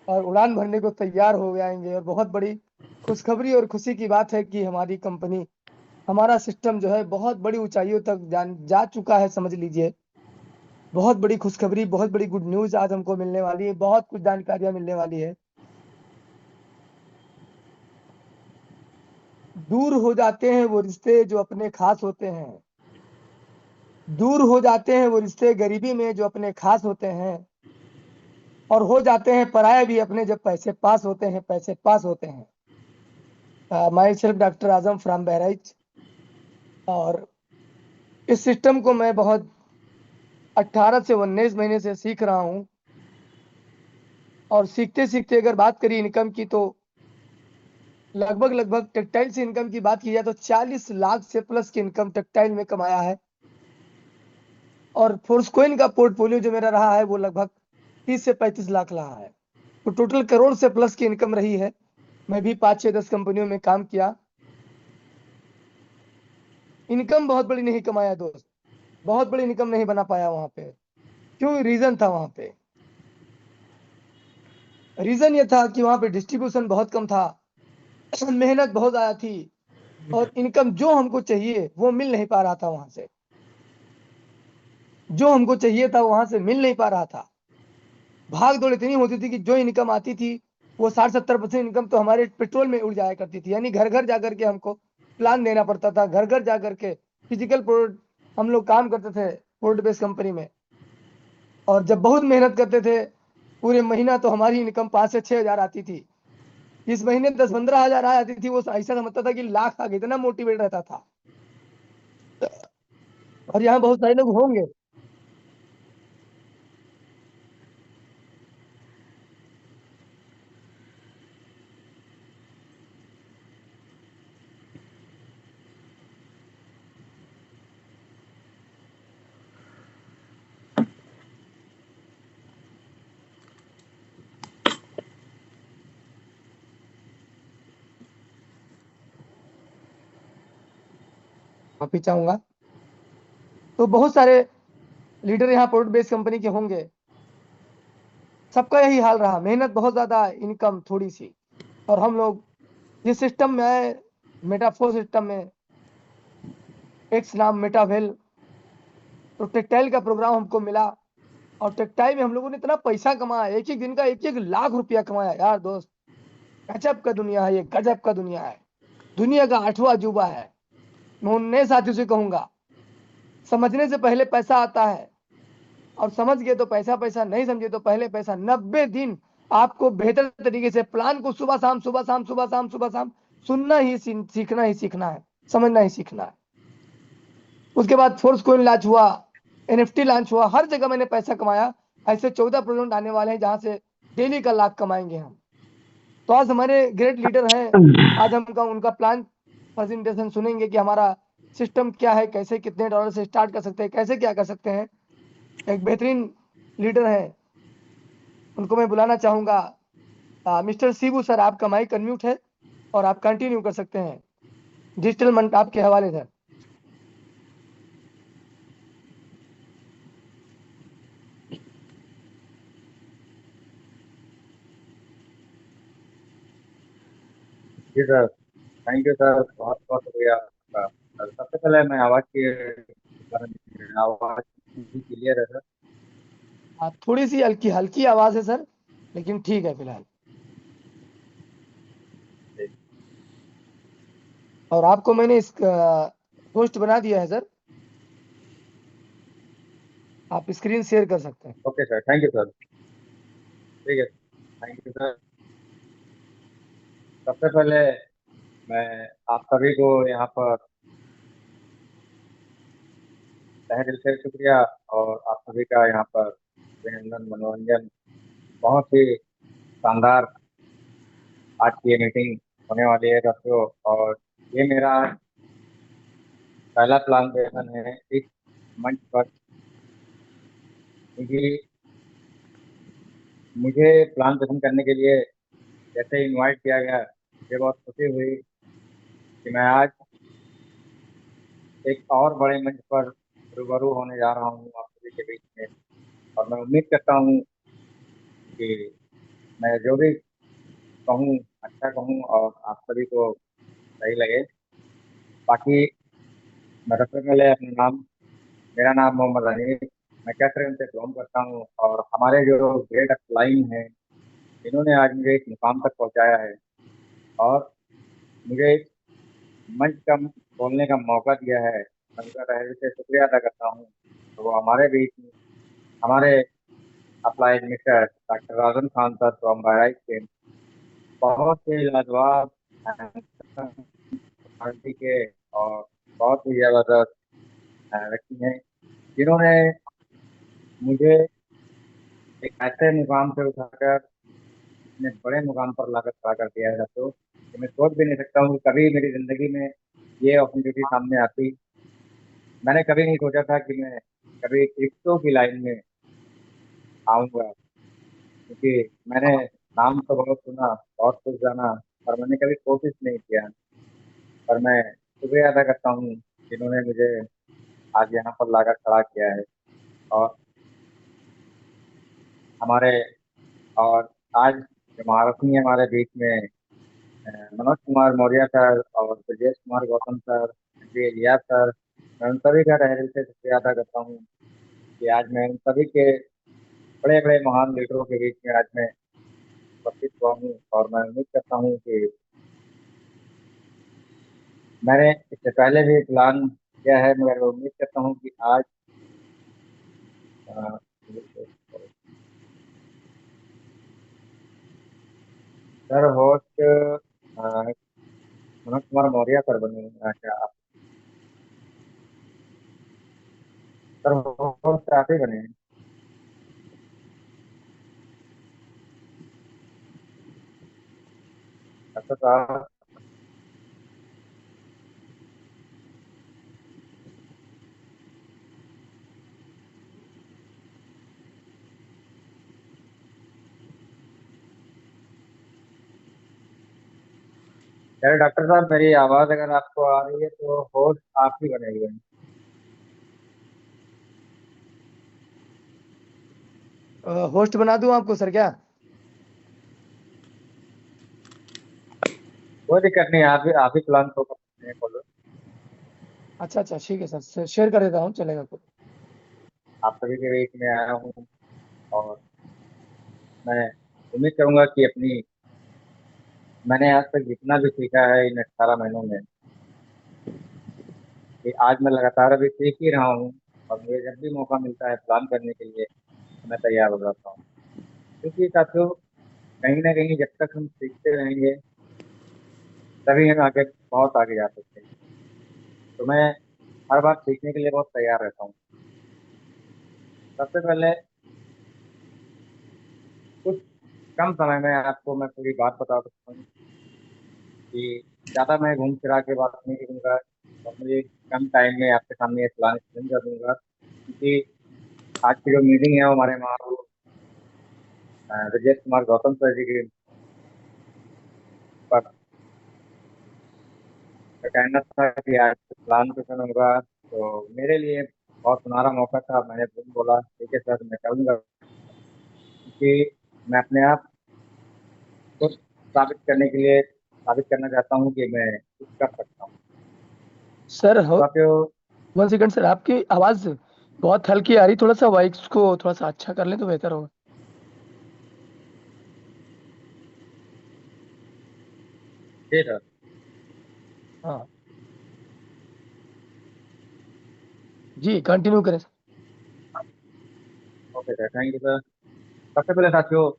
और उड़ान भरने को तैयार हो जाएंगे। और बहुत बड़ी खुशखबरी और खुशी की बात है कि हमारी कंपनी, हमारा सिस्टम जो है बहुत बड़ी ऊंचाइयों तक जा चुका है, समझ लीजिए। बहुत बड़ी खुशखबरी, बहुत बड़ी गुड न्यूज आज हमको मिलने वाली है, बहुत कुछ जानकारियां मिलने वाली है। दूर हो जाते हैं वो रिश्ते जो अपने खास होते हैं। दूर हो जाते हैं वो रिश्ते गरीबी में जो अपने खास होते हैं। और हो जाते हैं पराये भी अपने जब पैसे पास होते हैं, पैसे पास होते हैं। My self doctor Azam from Bahraich. और इस सिस्टम को मैं बहुत 18 से 19 महीने से सीख रहा हूँ। और सीखते सीखते अगर बात करी इनकम की, तो लगभग लगभग टेक्सटाइल से इनकम की बात की जाए तो 40 लाख से प्लस की इनकम टेक्सटाइल में कमाया है। और फोर्सकोइन का पोर्टफोलियो जो मेरा रहा है वो लगभग 30 से 35 लाख रहा है। तो टोटल करोड़ से प्लस की इनकम रही है। मैं भी 5 6 10 कंपनियों में काम किया। इनकम बहुत बड़ी नहीं कमाया दोस्त, बहुत बड़ी इनकम नहीं बना पाया वहां पे। क्यों? रीजन था वहां पे। रीजन ये था कि वहां पे डिस्ट्रीब्यूशन बहुत कम था, मेहनत बहुत ज्यादा थी। और इनकम जो हमको चाहिए वो मिल नहीं पा रहा था वहां से। जो हमको चाहिए था वहां से मिल नहीं पा रहा था। भाग दौड़ इतनी होती थी कि जो इनकम आती थी वो 60 70% इनकम तो हमारे पेट्रोल में उड़ जाया करती थी। यानी घर घर जाकर के हमको प्लान देना पड़ता था, घर घर जाकर के फिजिकल प्रोडक्ट हम लोग काम करते थे प्रोडक्ट बेस्ड कंपनी में। और जब बहुत मेहनत करते थे पूरे महीना, तो हमारी इनकम 5 से 6 हजार आती थी। इस महीने 10 15 हजार आ जाती थी, वो ऐसा समझता था कि लाख आ गए, इतना मोटिवेट रहता था। और यहाँ बहुत सारे लोग होंगे। माफी चाहूंगा। तो बहुत सारे लीडर यहाँ प्रोडक्ट बेस्ड कंपनी के होंगे। सबका यही हाल रहा, मेहनत बहुत ज्यादा, इनकम थोड़ी सी। और हम लोग जिस सिस्टम में आए, मेटाफोर सिस्टम में, एक्स नाम मेटावेल, तो टेक्सटाइल का प्रोग्राम हमको मिला। और टेक्सटाइल में हम लोगों ने इतना पैसा कमाया, एक एक दिन का 1 1 लाख रुपया कमाया यार दोस्त। गजब का दुनिया है ये, गजब का दुनिया है। दुनिया का 8वां अजूबा है। मैं उन नए साथियों से कहूंगा, समझने से पहले पैसा आता है। और समझ गए तो पैसा पैसा, नहीं समझे तो पहले पैसा। 90 दिन आपको बेहतर तरीके से प्लान को सुबह शाम सुबह शाम सुबह शाम सुबह शाम सुनना ही सीखना ही सीखना है, समझना ही सीखना है। उसके बाद फोर्स कोइन लॉन्च हुआ, एनएफटी लॉन्च हुआ, हर जगह मैंने पैसा कमाया। ऐसे 14 प्रोजेक्ट आने वाले हैं जहां से डेली का लाख कमाएंगे हम। तो आज हमारे ग्रेट लीडर हैं। आज हम उनका प्लान प्रेजेंटेशन सुनेंगे कि हमारा सिस्टम क्या है, कैसे कितने डॉलर से स्टार्ट कर सकते हैं, कैसे क्या कर सकते हैं। एक बेहतरीन लीडर है, उनको मैं बुलाना चाहूंगा। मिस्टर शिबू सर, आपका माइक अनम्यूट है और आप कंटिन्यू कर सकते हैं। डिजिटल मंच आपके हवाले सर। जी सर। थैंक यू सर, बहुत बहुत शुक्रिया आपका। सर, सबसे पहले मैं आवाज़ की बारे में, आवाज़ क्लियर है सर? थोड़ी सी हल्की हल्की आवाज है सर, लेकिन ठीक है फिलहाल। जी। और आपको मैंने इस पोस्ट बना दिया है सर, आप स्क्रीन शेयर कर सकते हैं। Okay sir, thank you sir. ठीक है, थैंक यू सर। सबसे पहले मैं आप सभी को यहाँ पर तहे दिल से शुक्रिया, और आप सभी का यहाँ पर अभिनंदन, मनोरंजन। बहुत ही शानदार आज की ये मीटिंग होने वाली है दोस्तों। और ये मेरा पहला प्लांटेशन है इस मंच पर, क्योंकि मुझे प्लांटेशन करने के लिए जैसे इनवाइट किया गया, मुझे बहुत खुशी हुई कि मैं आज एक और बड़े मंच पर रूबरू होने जा रहा हूँ आप सभी के बीच में। और मैं उम्मीद करता हूँ कि मैं जो भी कहूँ अच्छा कहूँ और आप सभी को सही लगे। बाकी मैं सबसे पहले अपना नाम मेरा नाम मोहम्मद अनीस। मैं कैटरिंग से बिलोंग करता हूँ और हमारे जो ग्रेट अपलाइन हैं इन्होंने आज मुझे इस मुकाम तक पहुँचाया है और मुझे इस मंच का बोलने का मौका दिया है। मैं उनका तहे दिल से शुक्रिया अदा करता हूँ। तो वो हमारे बीच में हमारे applied mister doctor Rajan Khan sir from Bahraich के बहुत ही लाजवाब पार्टी के और बहुत ही जबरदस्त व्यक्ति हैं जिन्होंने मुझे एक ऐसे मुकाम से उठाकर इतने बड़े मुकाम पर लाकर खड़ा कर दिया है तो कि मैं सोच भी नहीं सकता हूँ कि कभी मेरी जिंदगी में ये अपॉर्चुनिटी सामने आती। मैंने कभी नहीं सोचा था कि मैं कभी क्रिप्टो की लाइन में आऊंगा, क्योंकि मैंने नाम तो बहुत सुना, बहुत कुछ जाना, पर मैंने कभी कोशिश नहीं किया। पर मैं शुक्रिया अदा करता हूँ जिन्होंने मुझे आज यहाँ पर लाकर खड़ा किया है। और हमारे और आज जो महारथी है हमारे बीच में मनोज कुमार मौर्य सर और ब्रजेश कुमार गौतम सर, जी रियाज सर, मैं उन सभी का तहे दिल से शुक्रिया अदा करता हूँ कि आज मैं उन सभी के बड़े बड़े महान लीडरों के बीच में आज मैं उपस्थित हुआ हूँ। और मैं उम्मीद करता हूँ कि मैंने इससे पहले भी प्लान किया है, मगर मैं उम्मीद करता हूँ कि आज अ, sir host Manoj Kumar Maurya sir बने। क्या सर होस्ट आप ही बने हैं? अच्छा तो आप यार डॉक्टर साहब, मेरी आवाज़ अगर आपको आ रही है तो होस्ट आप ही बने हुए हैं। होस्ट बना दूं आपको सर क्या? कोई दिक्कत नहीं, आप ही प्लान तो कर सकते हैं, बोलो। अच्छा अच्छा ठीक है सर, शेयर कर देता हूँ, चलेगा कोई। आप सभी के बीच में आया हूँ और मैं उम्मीद करूंगा कि अपनी मैंने आज तक जितना भी सीखा है इन 18 महीनों में, कि आज मैं लगातार अभी सीख ही रहा हूँ। और मुझे जब भी मौका मिलता है प्लान करने के लिए तो मैं तैयार हो जाता हूँ। क्योंकि साथियों, कहीं ना कहीं जब तक हम सीखते रहेंगे तभी हम आगे बहुत आगे जा सकते हैं। तो मैं हर बार सीखने के लिए बहुत तैयार रहता हूँ। सबसे पहले कुछ कम समय में आपको मैं पूरी बात बता सकता हूँ कि ज़्यादा मैं घूम फिरा के बात नहीं करूँगा और मुझे कम टाइम में आपके सामने ये प्लान एक्सप्लेन कर दूंगा। क्योंकि आज की जो मीटिंग है वो हमारे महामहिम विजय कुमार गौतम सर जी के पर का कहना था कि आज प्लान सेशन होगा, तो मेरे लिए बहुत सुनहरा मौका था। मैंने तुम बोला ठीक है सर, मैं करूँगा, क्योंकि मैं अपने आप को साबित करना चाहता हूँ कि मैं कुछ कर सकता हूँ। सर तो साथियों, 1 सेकंड सर, आपकी आवाज़ बहुत हल्की आ रही, थोड़ा सा वॉइस को थोड़ा सा अच्छा कर लें तो बेहतर होगा। जी सर। हाँ जी, कंटिन्यू करें sir. Okay sir, thank you sir. सबसे पहले साथियों,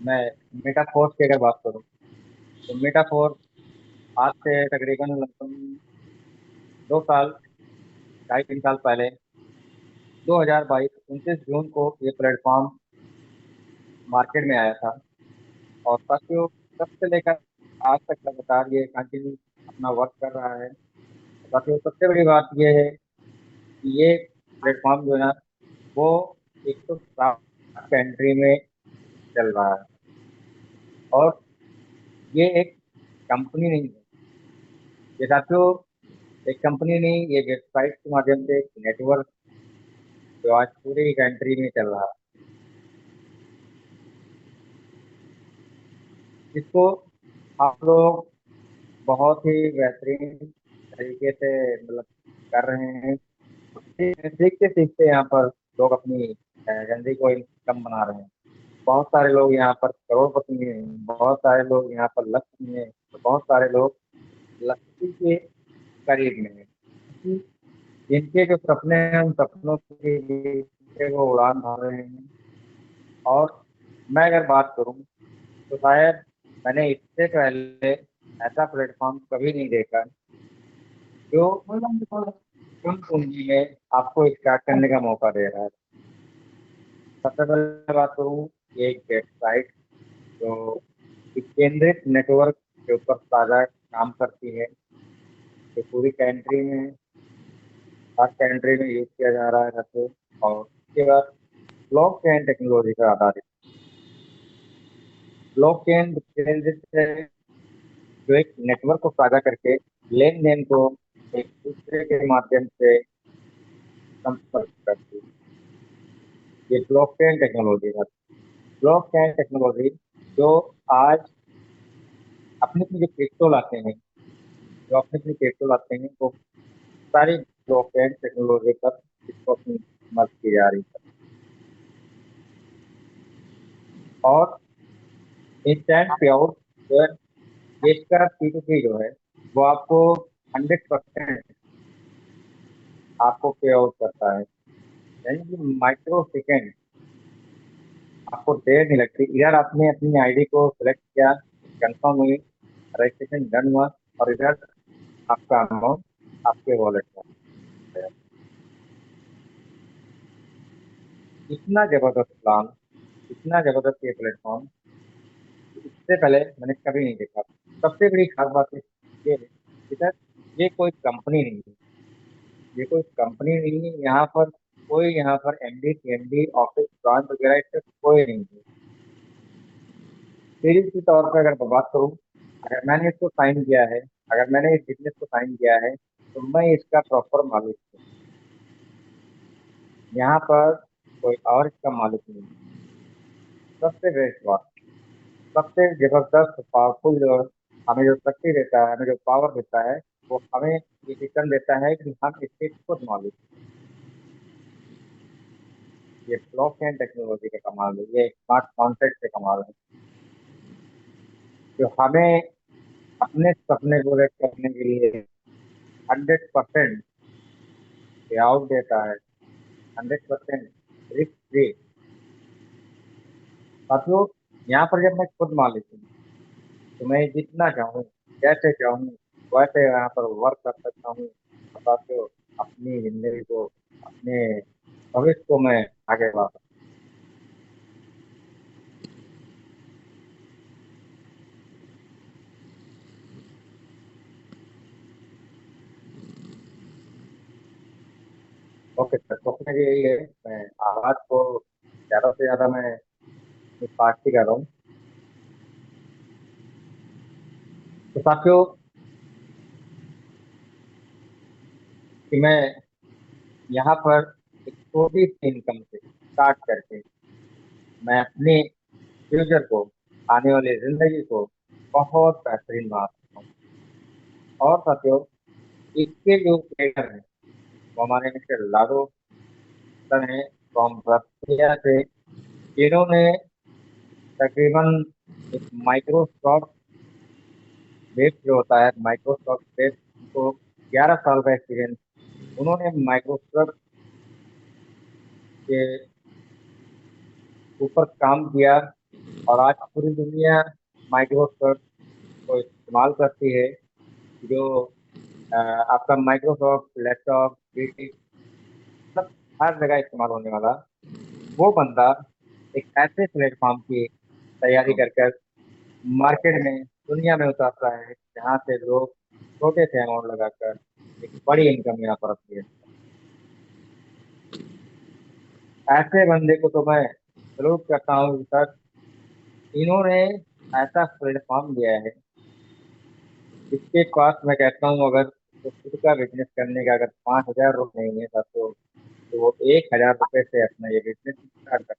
मैं मेटाफोर्स की अगर बात करूँ तो मेटाफोर आज से तकरीबन लगभग 2 साल, 2.5 3 साल पहले 2022 29 जून को ये प्लेटफॉर्म मार्केट में आया था। और साथियों, तब से लेकर आज तक लगातार ये कंटिन्यू अपना वर्क कर रहा है। साथियों, सबसे बड़ी बात ये है कि ये प्लेटफॉर्म जो है ना, वो 107 कंट्री में चल रहा है। और ये एक कंपनी नहीं है, ये साथियों एक कंपनी नहीं, ये वेबसाइट के माध्यम से एक नेटवर्क जो आज पूरी कंट्री में चल रहा है। जिसको आप लोग बहुत ही बेहतरीन तरीके से मतलब कर रहे हैं। सीखते सीखते यहाँ पर लोग अपनी जिंदगी को इनकम बना रहे हैं। बहुत सारे लोग यहाँ पर करोड़पति हैं, बहुत सारे लोग यहाँ पर लक्ष्य में हैं, तो बहुत सारे लोग लक्ष्य के करीब में हैं। जिनके जो सपने हैं उन सपनों के लिए वो उड़ान भर रहे हैं। और मैं अगर बात करूं तो शायद मैंने इससे पहले ऐसा प्लेटफॉर्म कभी नहीं देखा जो कम पूंजी में आपको स्टार्ट करने का मौका दे रहा है। सबसे पहले बात करूं, ये एक वेबसाइट जो एक केंद्रित नेटवर्क के ऊपर साझा काम करती है, जो पूरी कंट्री में, हर कंट्री में यूज किया जा रहा है वैसे। और उसके बाद ब्लॉकचेन टेक्नोलॉजी पर आधारित ब्लॉकचेन केंद्रित है, जो एक नेटवर्क को साझा करके लेन देन को एक दूसरे के माध्यम से संपर्क करती है। ये ब्लॉकचेन टेक्नोलॉजी है। ब्लॉकचेन टेक्नोलॉजी जो आज अपने अपने जो क्रिप्टो लाते हैं, जो अपने अपने क्रिप्टो लाते हैं, वो सारी ब्लॉकचेन टेक्नोलॉजी पर इसको अपनी इस्तेमाल की जा रही है। और इंस्टेंट पे आउट जो है, ये इसका P2P जो है, वो आपको 100% आपको पे आउट करता है। यानी कि माइक्रो सेकेंड, आपको देर नहीं लगती। इधर आपने अपनी आईडी को सिलेक्ट किया, कंफर्म हुई, रजिस्ट्रेशन डन हुआ, और इधर आपका अमाउंट आपके वॉलेट में है। इतना जबरदस्त प्लान, इतना जबरदस्त ये प्लेटफॉर्म इससे पहले मैंने कभी नहीं देखा। सबसे बड़ी खास बात ये है कि सर, ये कोई कंपनी नहीं है, ये कोई कंपनी नहीं है। यहाँ पर कोई, यहाँ पर एमडी सीएमडी ऑफिस ब्रांच वगैरह इससे कोई नहीं है। सीरीज के तौर पर अगर मैं बात करूँ, अगर मैंने इसको साइन किया है, अगर मैंने इस बिजनेस को साइन किया है, तो मैं इसका प्रॉपर मालिक हूँ। यहाँ पर कोई और इसका मालिक नहीं है। सबसे बेस्ट बात, सबसे जबरदस्त पावरफुल जो हमें जो शक्ति देता है, हमें जो पावर देता है, वो हमें ये डिसीजन देता है कि हम इसके खुद मालिक। ये ब्लॉकचेन टेक्नोलॉजी का कमाल है, ये स्मार्ट कॉन्ट्रैक्ट से कमाल है, जो हमें अपने सपने पूरे करने के लिए 100% पे आउट देता है, 100% रिस्क फ्री। साथियों, यहाँ पर जब मैं खुद मालिक हूँ, तो मैं जितना चाहूँ, जैसे चाहूँ, वैसे यहाँ पर वर्क कर सकता हूँ। और साथियों, अपनी जिंदगी को, अपने भविष्य को मैं आगे बढ़ा सकता हूँ। ओके सर, तो मेरी यही है, मैं आवाज को ज्यादा से ज्यादा मैं पार्टी कर रहा हूँ। तो साथियों, कि मैं यहाँ पर एक छोटी सी इनकम से स्टार्ट करके मैं अपने फ्यूचर को, आने वाली जिंदगी को बहुत बेहतरीन बना सकता हूँ। और साथियों, इसके जो क्रिएटर हैं, वो हमारे मिस्टर लाडो सर हैं, फ्रॉम रसिया से, जिन्होंने तकरीबन एक माइक्रोसॉफ्ट बेस जो होता है, माइक्रोसॉफ्ट बेस को 11 साल का एक्सपीरियंस, उन्होंने माइक्रोसॉफ्ट के ऊपर काम किया। और आज पूरी दुनिया माइक्रोसॉफ्ट को इस्तेमाल करती है। जो आपका माइक्रोसॉफ्ट लैपटॉप पीसी, मतलब हर जगह इस्तेमाल होने वाला वो बंदा एक ऐसे प्लेटफॉर्म की तैयारी कर कर मार्केट में, दुनिया में उतारता है, जहाँ से लोग छोटे से अमाउंट लगाकर एक बड़ी इनकम यहाँ पर अपनी है। ऐसे बंदे को तो मैं सलूट करता हूँ सर। इन्होंने ऐसा प्लेटफॉर्म दिया है, इसके पास मैं कहता हूँ, अगर तो खुद का बिजनेस करने का अगर 5,000 रुपये नहीं है तब तो वो 1,000 रुपये से अपना ये बिजनेस स्टार्ट कर।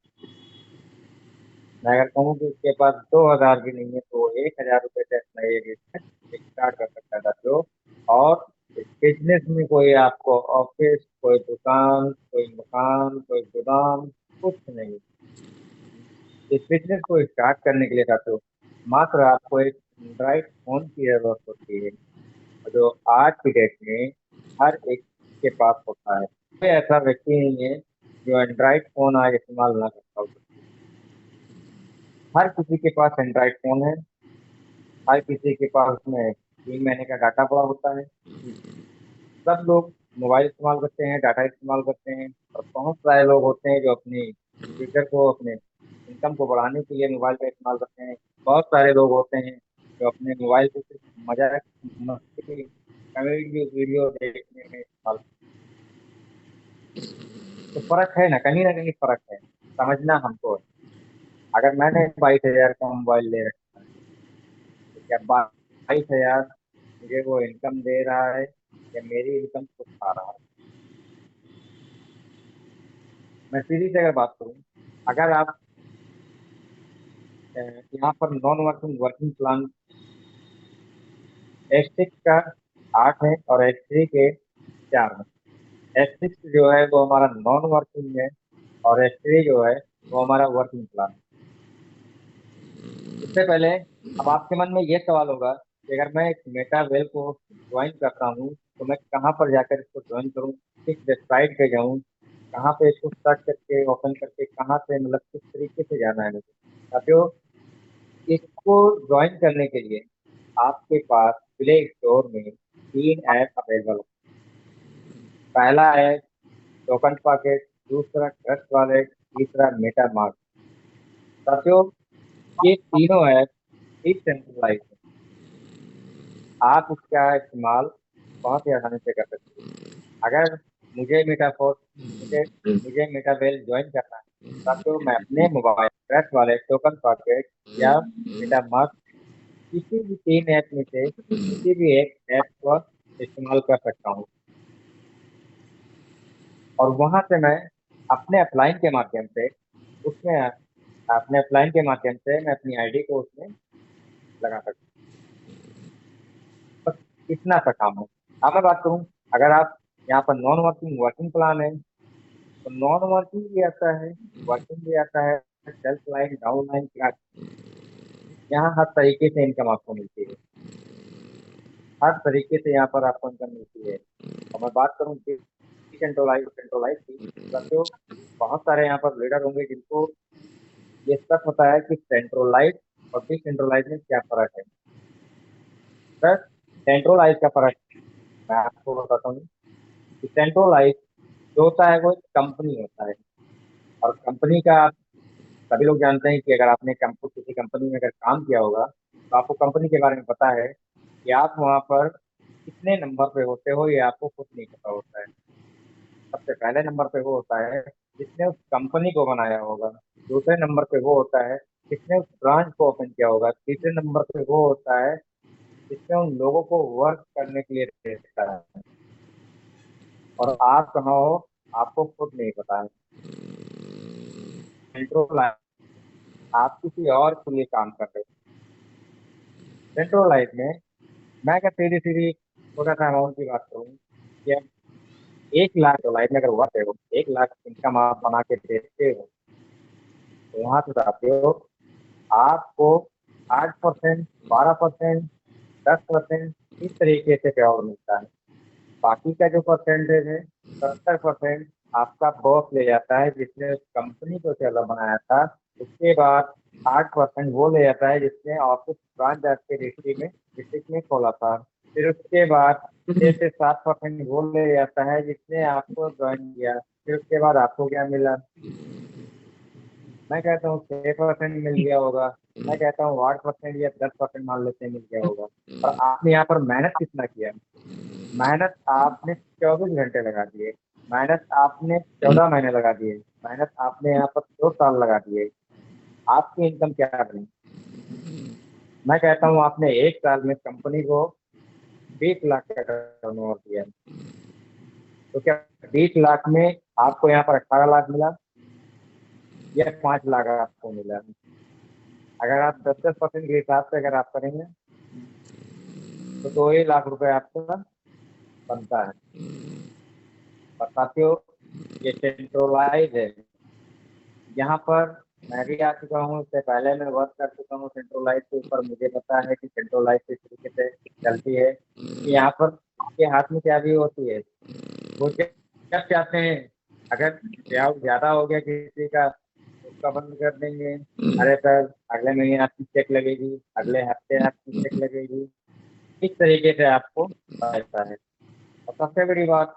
मैं अगर कहूँ कि उसके पास 2,000 भी नहीं है तो 1,000 रुपये से अपना ये बिजनेस स्टार्ट कर सकता है साथियों। और इस बिजनेस में कोई आपको ऑफिस, कोई दुकान, कोई मकान, कोई गोदाम, कुछ नहीं। इस बिजनेस को स्टार्ट करने के लिए साथियों मात्र आपको एक एंड्रॉइड फोन की जरूरत होती है, जो आज की डेट में हर एक के पास होता है। कोई ऐसा व्यक्ति नहीं है जो एंड्रॉइड फोन आज इस्तेमाल ना करता हो। हर किसी के पास एंड्रॉइड फोन है। हर किसी के पास उसमें 3 महीने का डाटा पड़ा होता है। सब लोग मोबाइल इस्तेमाल करते हैं, डाटा इस्तेमाल करते हैं, और बहुत सारे लोग होते हैं जो अपनी फ्यूचर को, अपने इनकम को बढ़ाने के लिए मोबाइल का इस्तेमाल करते हैं। बहुत सारे लोग होते हैं जो अपने मोबाइल को सिर्फ मजाक, मस्ती, कॉमेडी वीडियो देखने में इस्तेमाल। तो फर्क है ना कहीं फर्क है, समझना हमको है। अगर मैंने 22,000 का मोबाइल ले रखा है तो क्या 22,000 मुझे वो इनकम दे रहा है या मेरी इनकम खुद खा रहा है? मैं सीधी से अगर बात करूं, अगर आप यहाँ पर non working working plan S6 का 8 है और S3 के 4 है। S6 जो है वो हमारा नॉन वर्किंग है, और S3 जो है वो हमारा वर्किंग प्लान है। इससे पहले अब आपके मन में ये सवाल होगा कि अगर मैं एक मेटा वेल को ज्वाइन करता हूँ तो मैं कहाँ पर जाकर इसको ज्वाइन करूँ, किस वेबसाइट पे जाऊँ, कहाँ पे इसको सर्च करके ओपन करके कहाँ से, मतलब किस तरीके से जाना है मुझे साथियों। इसको ज्वाइन करने के लिए आपके पास प्ले स्टोर में 3 ऐप अवेलेबल है। पहला है टोकन पॉकेट, दूसरा ट्रस्ट वॉलेट, तीसरा मेटा मार्ट। साथियों ये तीनों ऐप डिसेंट्रलाइज है। आप इसका इस्तेमाल बहुत ही आसानी से कर सकते हैं। अगर मुझे मेटाफोर मुझे मुझे मेटावेल ज्वाइन करना है साथियों, मैं अपने mobile trust wallet, token pocket या मेटामास्क, किसी भी 3 ऐप में से किसी भी एक ऐप का इस्तेमाल कर सकता हूँ। और वहां से मैं अपने अपलाइन के माध्यम से उसमें अपने अपलाइन के माध्यम से मैं अपनी आईडी को उसमें लगा सकता हूँ। बस इतना सा काम है। अब मैं बात करूँ, अगर आप यहाँ पर नॉन वर्किंग वर्किंग प्लान है तो नॉन वर्किंग भी आता है, वर्किंग भी आता है, self line, down line, class. यहाँ हर तरीके से इनकम आपको मिलती है। हर तरीके से यहाँ पर आपको इनकम मिलती है। और मैं बात करूँ डिसेंट्रलाइज सेंट्रलाइज की, तो बहुत सारे यहाँ पर लीडर होंगे जिनको ये सब पता है कि सेंट्रलाइज और डिसेंट्रलाइज में क्या फर्क है। सर सेंट्रलाइज का फर्क मैं आपको बताता हूँ कि सेंट्रलाइज जो होता है वो एक कंपनी होता है। और कंपनी का सभी लोग जानते हैं कि अगर आपने किसी कंपनी में अगर काम किया होगा तो आपको कंपनी के बारे में पता है कि आप वहां पर कितने नंबर पे होते हो, ये आपको खुद नहीं पता होता है। सबसे पहले नंबर पे वो होता है जिसने उस कंपनी को बनाया होगा। दूसरे नंबर पे वो होता है जिसने उस ब्रांच को ओपन किया होगा। तीसरे नंबर पे वो होता है जिसने उन लोगों को वर्क करने के लिए देता है। और आप कहाँ हो आपको खुद नहीं पता है। कंट्रोल, आप किसी और के लिए काम कर रहे हो। सेंट्रल लाइफ में मैं अगर सीधी सीधी छोटा सा अमाउंट की बात करूँ कि अब 1 लाख तो लाइफ में अगर हुआ हो, 1 लाख इनकम आप बना के देते हो तो वहां से आते हो आपको 8%, 12%, 10% इस तरीके से पेआउट मिलता है। बाकी का जो परसेंटेज है 70% आपका बॉस ले जाता है जिसने उस कंपनी को चला बनाया था। उसके बाद 8% वो ले जाता है जिसने ऑफिस ब्रांच आपके डिस्ट्रिक्ट में खोला था। फिर उसके बाद 6 से 7% वो ले जाता है जिसने आपको ज्वाइन किया। फिर उसके बाद आपको क्या मिला? मैं कहता हूँ 6% मिल गया होगा। मैं कहता हूँ 8% या 10% मान लेते हैं मिल गया होगा। और आपने यहाँ पर मेहनत कितना किया? मेहनत आपने 24 घंटे लगा दिए। मेहनत आपने 14 महीने लगा दिए। मेहनत आपने यहाँ पर 2 साल लगा दिए। आपकी इनकम क्या बनी? मैं कहता हूँ आपने 1 साल में कंपनी को 20 लाख का टर्नओवर दिया। तो क्या 20 लाख में आपको यहाँ पर 18 लाख मिला या 5 लाख आपको मिला? अगर आप 10-10% के हिसाब से अगर आप करेंगे तो 2 ही लाख रुपए आपका बनता है। और साथियों, ये सेंट्रलाइज है। यहाँ पर मैं भी आ चुका हूँ, इससे पहले मैं वर्क कर चुका हूँ सेंट्रलाइज के ऊपर। मुझे पता है कि सेंट्रलाइज किस तरीके से चलती है। कि यहाँ पर आपके हाथ में चाबी होती है, वो जब चाहते हैं, अगर ब्याज ज्यादा हो गया किसी का तो उसका बंद कर देंगे। अरे सर, अगले महीने आपकी चेक लगेगी, अगले हफ्ते आपकी चेक लगेगी। इस तरीके से आपको रहता है। और सबसे बड़ी बात,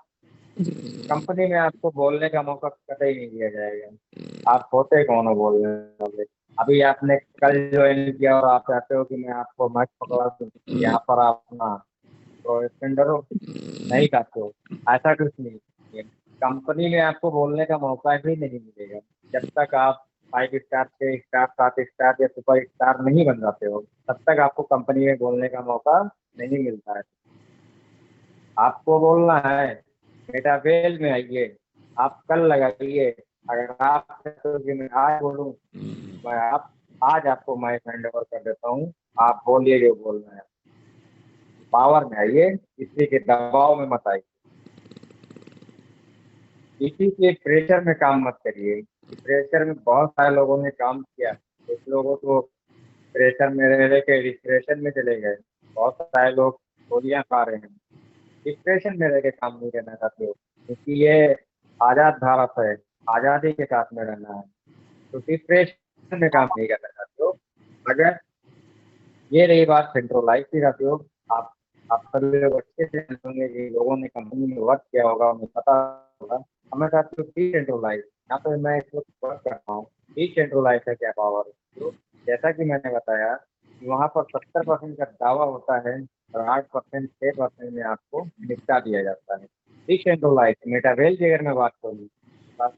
कंपनी में आपको बोलने का मौका कतई नहीं दिया जाएगा। आप होते कौन हो बोलने वाले? अभी आपने कल ज्वाइन किया और आप चाहते हो कि मैं आपको मत पकड़ा दूं, यहाँ पर आप अपना प्रोफेंडर हो? नहीं चाहते हो? ऐसा कुछ नहीं है। कंपनी में आपको बोलने का मौका भी नहीं मिलेगा जब तक आप 5 स्टार, 6 स्टार, 7 स्टार या सुपर स्टार नहीं बन जाते हो। तब तक आपको कंपनी में बोलने का मौका नहीं मिलता है। आपको बोलना है बेटा वेल में आइए, आप कल लगाइए। अगर आप कहते हो कि मैं आज बोलूँ, मैं आप आज आपको माइक हैंड ओवर कर देता हूँ। आप बोलिए जो बोलना है। पावर में आइए, किसी के दबाव में मत आइए। किसी के प्रेशर में काम मत करिए। प्रेशर में बहुत सारे लोगों ने काम किया, कुछ लोगों को प्रेशर में रह रह के डिप्रेशन में चले गए। बहुत सारे लोग गोलियां खा रहे हैं। डिप्रेशन में रह के काम नहीं करना चाहते हो, क्योंकि ये आजाद भारत है, आजादी के साथ में रहना है। तो डिप्रेशन में काम नहीं करना चाहते हो। अगर ये रही बात सेंट्रलाइज की जाती हो, आप आप सभी लोग अच्छे से समझेंगे कि लोगों ने कंपनी में वर्क किया होगा, उन्हें पता होगा। हमें साथ डिसेंट्रलाइज, यहाँ पे मैं इस वक्त वर्क कर रहा हूँ। डिसेंट्रलाइज है क्या पावर? तो जैसा कि मैंने बताया कि वहाँ पर 70% का दावा होता है और 8%, 6% में आपको निपटा दिया जाता है। डिसेंट्रलाइज मेटावेल की अगर मैं बात करूँ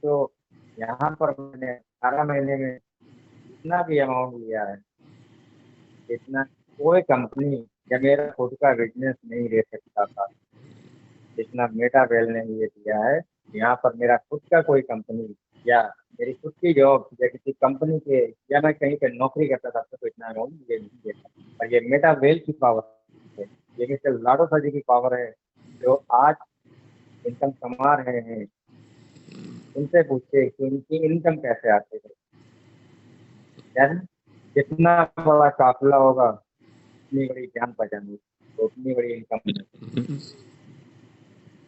तो यहाँ पर मैंने 18 महीने में जितना भी अमाउंट लिया है, इतना कोई कंपनी या मेरा खुद का बिजनेस नहीं दे सकता था जितना मेटावेल ने ये दिया है। यहाँ पर मेरा खुद का कोई कंपनी या मेरी खुद की जॉब या किसी कंपनी के या मैं कहीं पे नौकरी करता था तो इतना अमाउंट मुझे नहीं देता। और ये मेटावेल की पावर है, ये मिस्टर लाडो जी की पावर है, जो आज इनकम कमा रहे हैं। उनसे पूछिए कि उनकी इनकम कैसे आती है। यानी जितना बड़ा काफिला होगा उतनी बड़ी जान पहचान होगी, तो उतनी बड़ी इनकम है।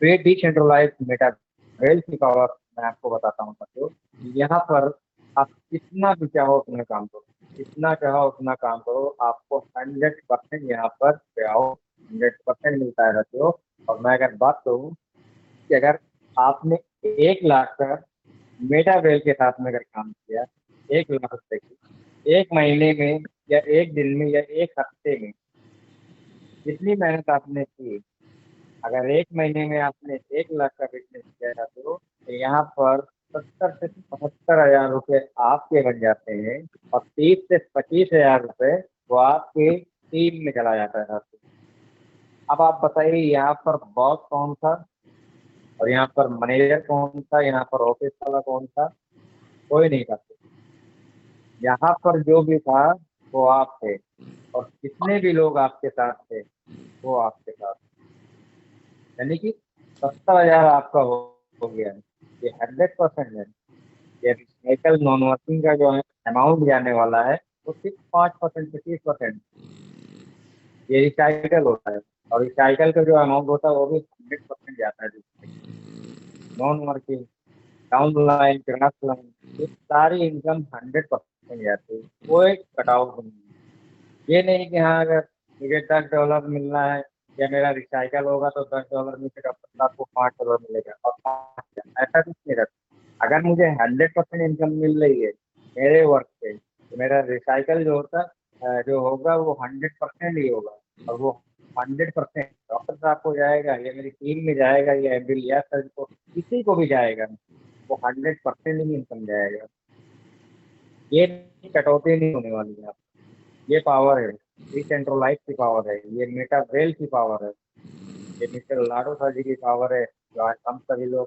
वे डिसेंट्रलाइज मेटावेल की पावर मैं आपको बताता हूँ साथियों। यहाँ पर आप जितना भी चाहो उतना काम करो, जितना चाहो उतना काम करो, आपको 100% यहाँ पर पाओ 100% मिलता है साथियों। और मैं अगर बात करूँ कि अगर आपने 1 लाख का मेटावेल के साथ में अगर काम किया, 1 लाख रुपए की, 1 महीने में या 1 दिन में या 1 हफ्ते में जितनी मेहनत आपने की, अगर 1 महीने में आपने 1 लाख का बिजनेस किया था तो यहाँ पर 70 से 75 हजार रुपए आपके बन जाते हैं। और 30 से 25 हजार रुपए वो आपके टीम में चला जाता है। अब आप बताइए यहाँ पर बॉस कौन था और यहाँ पर मैनेजर कौन था, यहाँ पर ऑफिस वाला कौन था? कोई नहीं था। यहाँ पर जो भी था वो आप थे, और जितने भी लोग आपके साथ थे वो आपके साथ। यानी कि 70 हजार आपका हो गया है। ये 100% है। ये रिसाइकल नॉन वर्किंग का जो है अमाउंट जाने वाला है वो सिर्फ 5%, 25% ये रिसाइकल होता है। और रिसाइकल का जो अमाउंट होता है वो भी 100% जाता है। Non working, down line, cross line, ये सारी इनकम 100% जाती है। कोई कटाव नहीं है। ये नहीं कि हाँ अगर मुझे $10 मिलना है या मेरा रिसाइकल होगा तो $10 में से आपको $5 मिलेगा और ऐसा कुछ नहीं रहता। अगर मुझे 100% इनकम मिल रही है मेरे वर्क से, तो मेरा रिसाइकल जो होता जो होगा वो 100% ही होगा। और वो 100% डॉक्टर साहब को जाएगा या मेरी टीम में जाएगा या एमडी लिया सर को, किसी को भी जाएगा, वो 100% ही इनकम जाएगा। ये कटौती नहीं होने वाली है। ये पावर है, डिसेंट्रलाइज की पावर है, ये मेटावेल की पावर है, ये मिस्टर लाडो शाह जी की पावर है, जो आज हम सभी लोग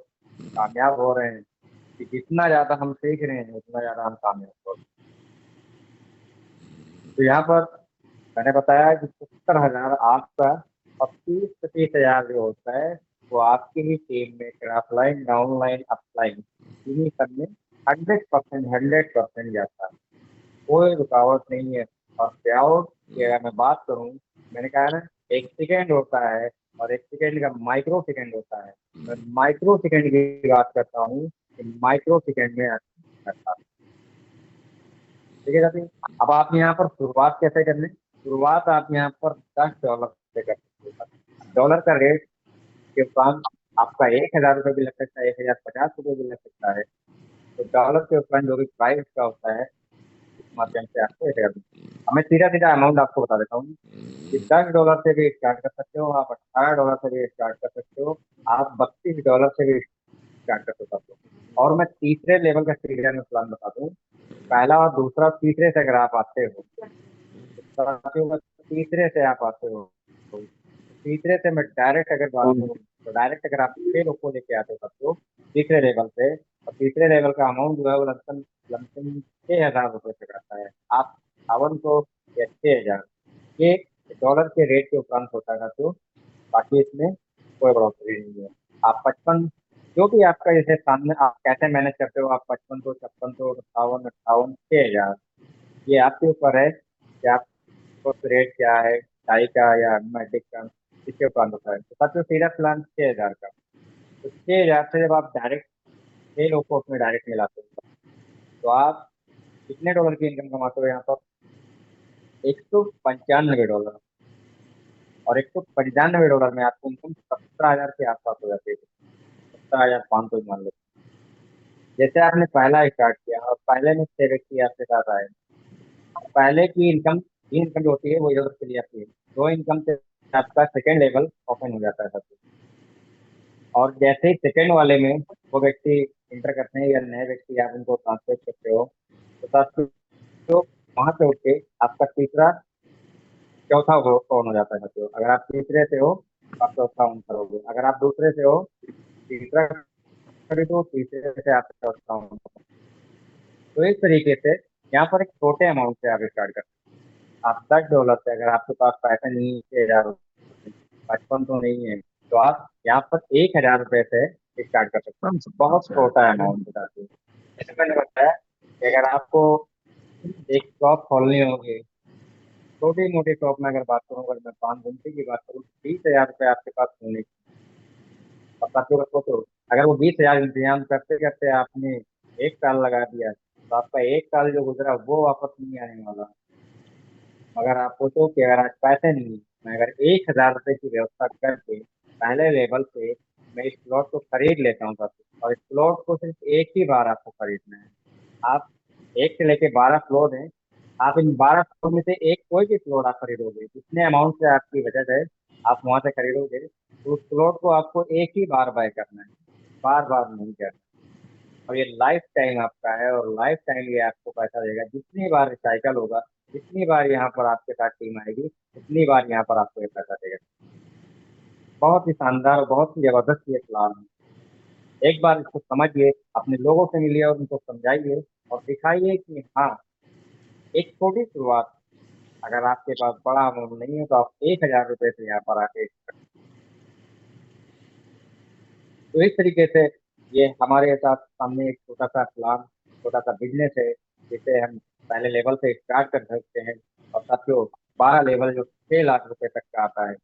कामयाब हो रहे हैं। कि जितना ज्यादा हम सीख रहे हैं उतना ज्यादा हम कामयाब हो रहे तो यहाँ पर मैंने बताया कि 70,000 आपका और 30-30,000 जो होता है वो आपकी ही टीम में ऑफलाइन डाउनलाइन अपलाइन इन्हीं सब में 100% जाता है, कोई रुकावट नहीं है। और पे आउट की अगर मैं बात करूं, मैंने कहा ना, एक सेकेंड होता है और एक सेकेंड का माइक्रो सेकेंड होता है। मैं माइक्रो सेकेंड की बात करता हूँ कि माइक्रो सेकेंड में करता है। ठीक है जाती। अब आप यहाँ पर शुरुआत कैसे करने, शुरुआत आप यहाँ पर $10 से कर सकते हो। डॉलर का रेट के उपरांत आपका 1,000 रुपये भी लग सकता है, 1,050 रुपये भी लग सकता है। तो डॉलर के उपरांत जो भी प्राइस का होता है इस माध्यम से आपको 1,000। अब मैं सीधा सीधा अमाउंट आपको बता देता हूँ कि $10 से भी स्टार्ट कर सकते हो आप, $18 से भी स्टार्ट कर सकते हो आप, $32 से भी स्टार्ट कर सकते हो। और मैं तीसरे लेवल का सीरियल में प्लान बता दूं, पहला और दूसरा तीसरे से अगर आप आते हो, तो साथियों का तीसरे से आप आते हो, तो तीसरे से मैं डायरेक्ट अगर बात करूँ, तो डायरेक्ट अगर आप 6 लोग को लेके आते हो साथियों तीसरे लेवल पे, और तीसरे लेवल का अमाउंट जो है वो लमसम लमसम 6,000 रुपये तक आता है। आप 5800 या 6,000, ये डॉलर के रेट के उपरांत होता है साथियों। बाकी इसमें कोई बढ़ोतरी नहीं है। आप 55 जो भी आपका जैसे सामने आप कैसे मैनेज करते हो, आप 5500, 5600, 58, 6,000, ये आपके ऊपर है कि आप रेट क्या है, टाई का या मैटिक का, इसके उपरांत होता है। तो सबसे सीधा प्लान 6,000 का। तो 6,000 से जब आप डायरेक्ट 6 लोग को उसमें डायरेक्ट मिलाते हो, तो आप कितने डॉलर की इनकम कमाते हो यहाँ पर? $195। और $195 में आपकी इनकम 17,000 के आसपास हो जाती है, 17,500 मान लो। जैसे आपने पहला स्टार्ट किया और पहले में 6 व्यक्ति आपके साथ आए, पहले की इनकम, ये इनकम जो होती है वो इधर चली जाती है, 2 इनकम से आपका सेकेंड लेवल ओपन हो जाता है सबसे। और जैसे ही सेकेंड वाले में वो व्यक्ति इंटर करते हैं या नए व्यक्ति आप उनको ट्रांसलेट करते हो, तो साथ तो वहां से उठ के आपका तीसरा चौथा ऑन हो जाता है साथियों। अगर आप तीसरे से हो तो आप चौथा ऑन करोगे, अगर आप दूसरे से हो तीसरा खरीदो, तीसरे से आप चौथा ऑन करो। तो इस तरीके से यहाँ पर एक छोटे अमाउंट से आप स्टार्ट करते हैं। आप $10 से, अगर आपके पास पैसा नहीं है 6,000, 55 तो नहीं है, तो आप यहाँ पर 1,000 रुपये से स्टार्ट कर सकते हैं। बहुत छोटा अमाउंट बताते हैं। जैसे मैंने बताया कि अगर आपको एक शॉप खोलनी होगी, छोटी मोटी शॉप में अगर बात करूँ, अगर मैं पान गुमटी की बात करूँ, 20,000 रुपये आपके पास होने की। और साथियों का सोचो, अगर वो 20,000 इंतजाम करते करते आपने 1 साल लगा दिया, तो आपका 1 साल जो गुजरा वो वापस नहीं आने वाला। मगर आप सोचो कि अगर आज पैसे नहीं है, मैं अगर 1,000 रुपये की व्यवस्था करके पहले लेवल पे मैं इस प्लॉट को खरीद लेता हूँ साथियों, और इस प्लॉट को सिर्फ एक ही बार आपको खरीदना है। आप एक से लेके 12 फ्लोर हैं, आप इन 12 फ्लोर में से एक कोई भी फ्लोर आप खरीदोगे, जितने अमाउंट से आपकी बजट है आप वहां से खरीदोगे, तो उस प्लॉट को आपको एक ही बार बाय करना है, बार बार नहीं करना। और ये लाइफ टाइम आपका है, और लाइफ टाइम ये आपको पैसा देगा। जितनी बार रिसाइकल होगा, जितनी बार यहाँ पर आपके साथ टीम आएगी, उतनी बार यहाँ पर आपको ये पैसा देगा। बहुत ही शानदार और बहुत ही जबरदस्त ये प्लान है। एक बार इसको समझिए, अपने लोगों से मिलिए और उनको समझाइए और दिखाइए कि हाँ, एक छोटी शुरुआत, अगर आपके पास बड़ा अमाउंट नहीं है तो आप 1,000 रुपये से यहाँ पर आके, तो इस तरीके से ये हमारे साथ सामने एक छोटा सा प्लान, छोटा सा बिजनेस है, जिसे हम पहले लेवल से स्टार्ट कर सकते हैं। और साथियों 12 लेवल जो 6 लाख रुपए तक का आता है,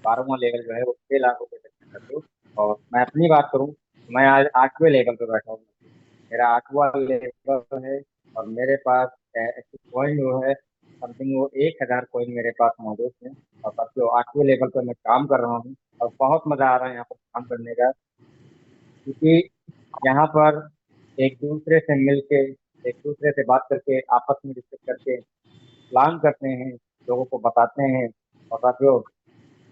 12वां लेवल जो है वो 6 लाख रुपए तक का साथियों। और मैं अपनी बात करूँ तो मैं आज 8वें लेवल पे बैठा हूँ, मेरा 8वां लेवल है। और मेरे पास ऐसे कॉइन जो है समथिंग वो 1,000 कॉइन मेरे पास मौजूद है। और साथियों 8वें लेवल पर मैं काम कर रहा हूँ और बहुत मजा आ रहा है यहाँ पर काम करने का, क्योंकि यहाँ पर एक दूसरे से मिलके, एक दूसरे से बात करके, आपस में डिस्कस करके प्लान करते हैं, लोगों को बताते हैं। और साथियों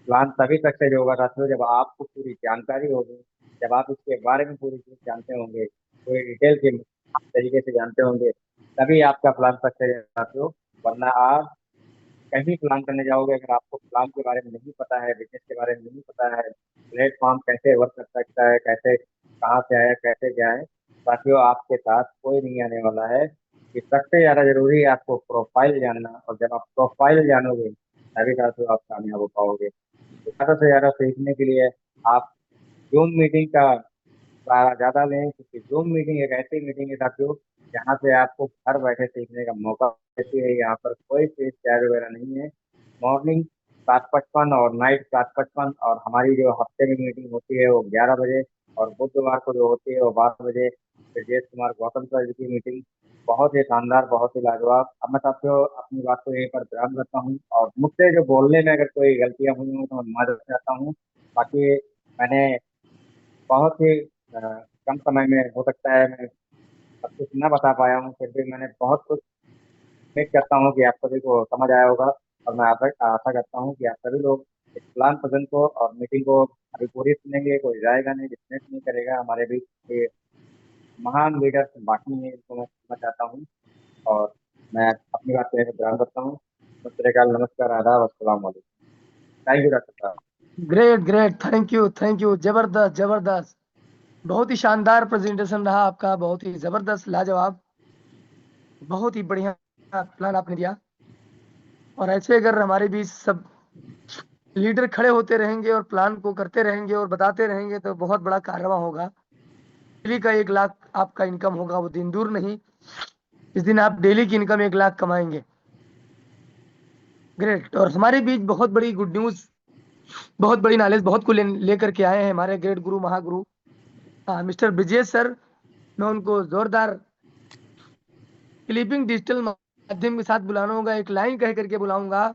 प्लान तभी सक्सेस होगा साथियों जब आपको पूरी जानकारी होगी, जब आप इसके बारे में पूरी चीज जानते होंगे, पूरी डिटेल के तरीके से जानते होंगे, तभी आपका प्लान सक्सेस है साथियों। वरना आप कहीं प्लान करने जाओगे, अगर आपको प्लान के बारे में नहीं पता है, बिजनेस के बारे में नहीं पता है, प्लेटफॉर्म कैसे वर्क कर सकता है, कैसे कहाँ से आया कैसे जाए, साथियों आपके साथ कोई नहीं आने वाला है। कि सबसे ज्यादा जरूरी है आपको प्रोफाइल जानना, और जब आप प्रोफाइल जानोगे तभी साथियों आप कामयाब हो पाओगे। तो ज्यादा से ज्यादा सीखने के लिए आप जूम मीटिंग का सहारा ज्यादा लें, क्योंकि जूम मीटिंग एक ऐसी मीटिंग है साथियों जहाँ से आपको घर बैठे सीखने का मौका देती है। यहाँ पर कोई फीस चार्ज वगैरह नहीं है। मॉर्निंग 7:55 और नाइट 7:55, और हमारी जो हफ्ते में मीटिंग होती है वो 11 बजे, और बुधवार को जो होती है वो 12 बजे ब्रजेश कुमार गौतम सर जी की मीटिंग। बहुत ही शानदार, बहुत ही लाजवाब। अब मैं साथियों अपनी बात को यहीं पर विराम करता हूँ, और मुझसे जो बोलने में अगर कोई गलतियां हुई हो तो मैं माजूर चाहता हूँ। बाकी मैंने बहुत ही कम समय में, हो सकता है मैं सब कुछ न बता पाया हूँ, फिर भी मैंने बहुत कुछ। उम्मीद करता हूँ कि आप सभी को समझ आया होगा, और मैं आशा आशा करता हूँ कि आप सभी लोग इस प्लान पसंद को और मीटिंग को अभी पूरी सुनेंगे। कोई जाएगा नहीं, डिस्कनेक्ट नहीं करेगा। हमारे बीच ये महान लीडर्स बाकी हैं, इनको मैं सुनना चाहता हूँ। और मैं अपनी बात को यहीं पे विराम करता हूँ। नमस्कार, आदाब, अस्सलाम वालेकुम। थैंक यू डॉक्टर साहब। ग्रेट ग्रेट, थैंक यू, जबरदस्त जबरदस्त। बहुत ही शानदार प्रेजेंटेशन रहा आपका, बहुत ही जबरदस्त, लाजवाब। बहुत ही बढ़िया प्लान आपने दिया। और ऐसे अगर हमारे बीच सब लीडर खड़े होते रहेंगे और प्लान को करते रहेंगे और बताते रहेंगे तो बहुत बड़ा कारनामा होगा। डेली का 1 लाख आपका इनकम होगा, वो दिन दूर नहीं। इस दिन आप डेली की इनकम 1 लाख कमाएंगे। ग्रेट। और हमारे बीच बहुत बड़ी गुड न्यूज, बहुत बड़ी नॉलेज, बहुत को लेकर के आए हैं हमारे ग्रेट गुरु, महागुरु मिस्टर ब्रिजेश सर। मैं उनको जोरदार क्लिपिंग डिजिटल माध्यम के साथ बुलाना होगा, एक लाइन कह करके बुलाऊंगा।